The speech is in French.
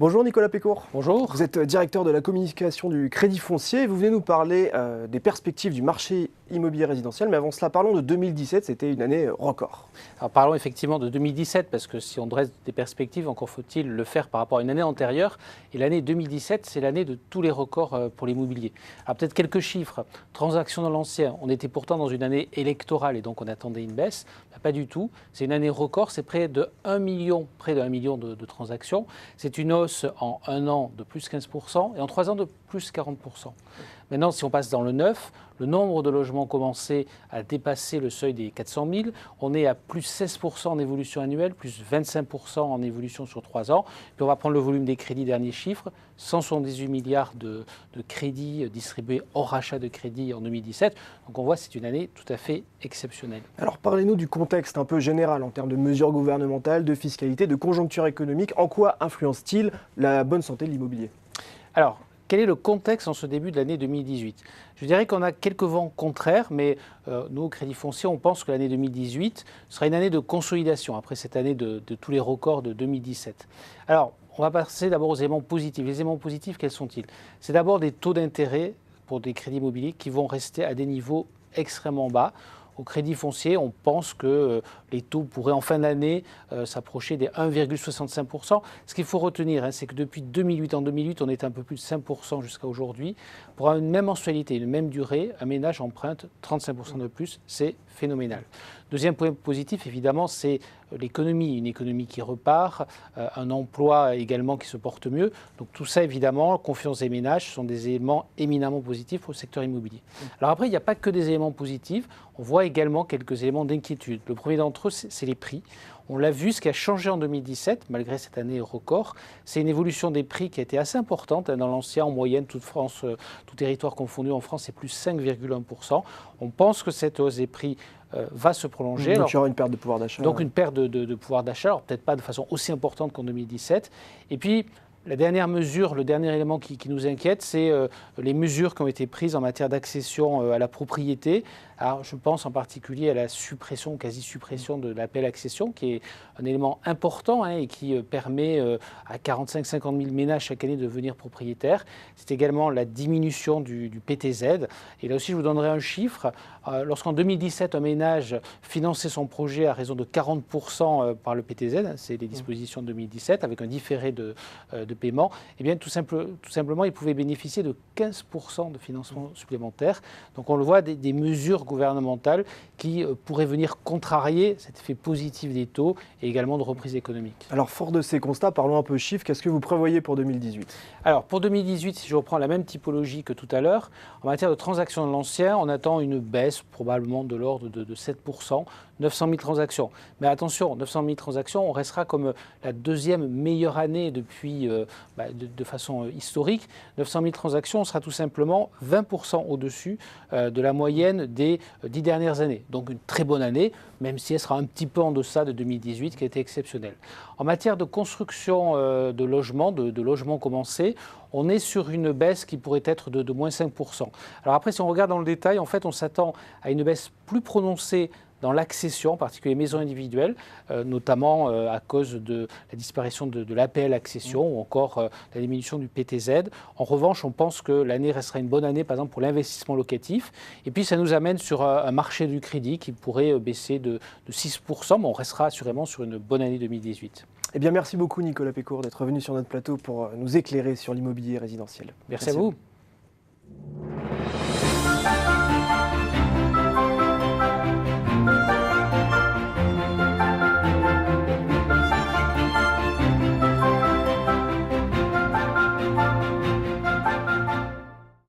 Bonjour Nicolas Pécourt. Bonjour. Vous êtes directeur de la communication du Crédit Foncier et vous venez nous parler des perspectives du marché immobilier résidentiel. Mais avant cela, parlons de 2017, c'était une année record. Alors parlons effectivement de 2017 parce que si on dresse des perspectives, encore faut-il le faire par rapport à une année antérieure. Et l'année 2017, c'est l'année de tous les records pour l'immobilier. Alors peut-être quelques chiffres. Transactions dans l'ancien, on était pourtant dans une année électorale et donc on attendait une baisse. Pas du tout. C'est une année record, c'est près de 1 million de transactions. C'est une hausse en un an de plus 15% et en 3 ans de plus 40%. Maintenant, si on passe dans le neuf, le nombre de logements commencés a dépassé le seuil des 400 000. On est à plus 16% en évolution annuelle, plus 25% en évolution sur 3 ans. Puis on va prendre le volume des crédits, derniers chiffres. 178 milliards de crédits distribués hors rachat de crédits en 2017. Donc on voit que c'est une année tout à fait exceptionnelle. Alors parlez-nous du contexte un peu général en termes de mesures gouvernementales, de fiscalité, de conjoncture économique. En quoi influence-t-il la bonne santé de l'immobilier ? Alors, quel est le contexte en ce début de l'année 2018 ? Je dirais qu'on a quelques vents contraires, mais nous, au Crédit Foncier, on pense que l'année 2018 sera une année de consolidation après cette année de tous les records de 2017. Alors, on va passer d'abord aux éléments positifs. Les éléments positifs, quels sont-ils ? C'est d'abord des taux d'intérêt pour des crédits immobiliers qui vont rester à des niveaux extrêmement bas. Au Crédit Foncier, on pense que les taux pourraient en fin d'année s'approcher des 1,65%. Ce qu'il faut retenir, c'est que depuis 2008, en 2008, on est un peu plus de 5% jusqu'à aujourd'hui. Pour une même mensualité, une même durée, un ménage emprunte 35% de plus, c'est phénoménal. Deuxième point positif, évidemment, c'est l'économie, une économie qui repart, un emploi également qui se porte mieux. Donc tout ça, évidemment, confiance des ménages, sont des éléments éminemment positifs pour le secteur immobilier. Alors après, il n'y a pas que des éléments positifs, on voit également quelques éléments d'inquiétude. Le premier d'entre eux, c'est les prix. On l'a vu, ce qui a changé en 2017, malgré cette année record, c'est une évolution des prix qui a été assez importante. Dans l'ancien, en moyenne, toute France, tout territoire confondu en France, c'est plus 5,1%. On pense que cette hausse des prix va se prolonger. Donc il y aura une perte de pouvoir d'achat. Donc une perte de pouvoir d'achat, alors peut-être pas de façon aussi importante qu'en 2017. Et puis, la dernière mesure, le dernier élément qui nous inquiète, c'est les mesures qui ont été prises en matière d'accession à la propriété. Alors, je pense en particulier à la suppression, quasi-suppression de l'appel accession, qui est un élément important et qui permet à 45-50 000 ménages chaque année de devenir propriétaires. C'est également la diminution du PTZ. Et là aussi, je vous donnerai un chiffre. Lorsqu'en 2017, un ménage finançait son projet à raison de 40% par le PTZ, c'est les dispositions de 2017, avec un différé de paiement, eh bien, tout simplement, il pouvait bénéficier de 15% de financement supplémentaire. Donc on le voit, des mesures gouvernementales qui pourraient venir contrarier cet effet positif des taux et également de reprise économique. Alors fort de ces constats, parlons un peu chiffres. Qu'est-ce que vous prévoyez pour 2018 ? Alors pour 2018, si je reprends la même typologie que tout à l'heure, en matière de transactions de l'ancien, on attend une baisse probablement de l'ordre de 7%, 900 000 transactions. Mais attention, 900 000 transactions, on restera comme la deuxième meilleure année depuis, de façon historique. 900 000 transactions, on sera tout simplement 20% au-dessus de la moyenne des 10 dernières années. Donc une très bonne année, même si elle sera un petit peu en deçà de 2018, qui a été exceptionnelle. En matière de construction de logements commencés, on est sur une baisse qui pourrait être de moins 5%. Alors après, si on regarde dans le détail, en fait, on s'attend à une baisse plus prononcée dans l'accession, en particulier les maisons individuelles, notamment à cause de la disparition de l'APL accession ou encore la diminution du PTZ. En revanche, on pense que l'année restera une bonne année, par exemple, pour l'investissement locatif. Et puis, ça nous amène sur un marché du crédit qui pourrait baisser de 6%, mais on restera assurément sur une bonne année 2018. Eh bien, merci beaucoup Nicolas Pécourt d'être venu sur notre plateau pour nous éclairer sur l'immobilier résidentiel. Merci à vous.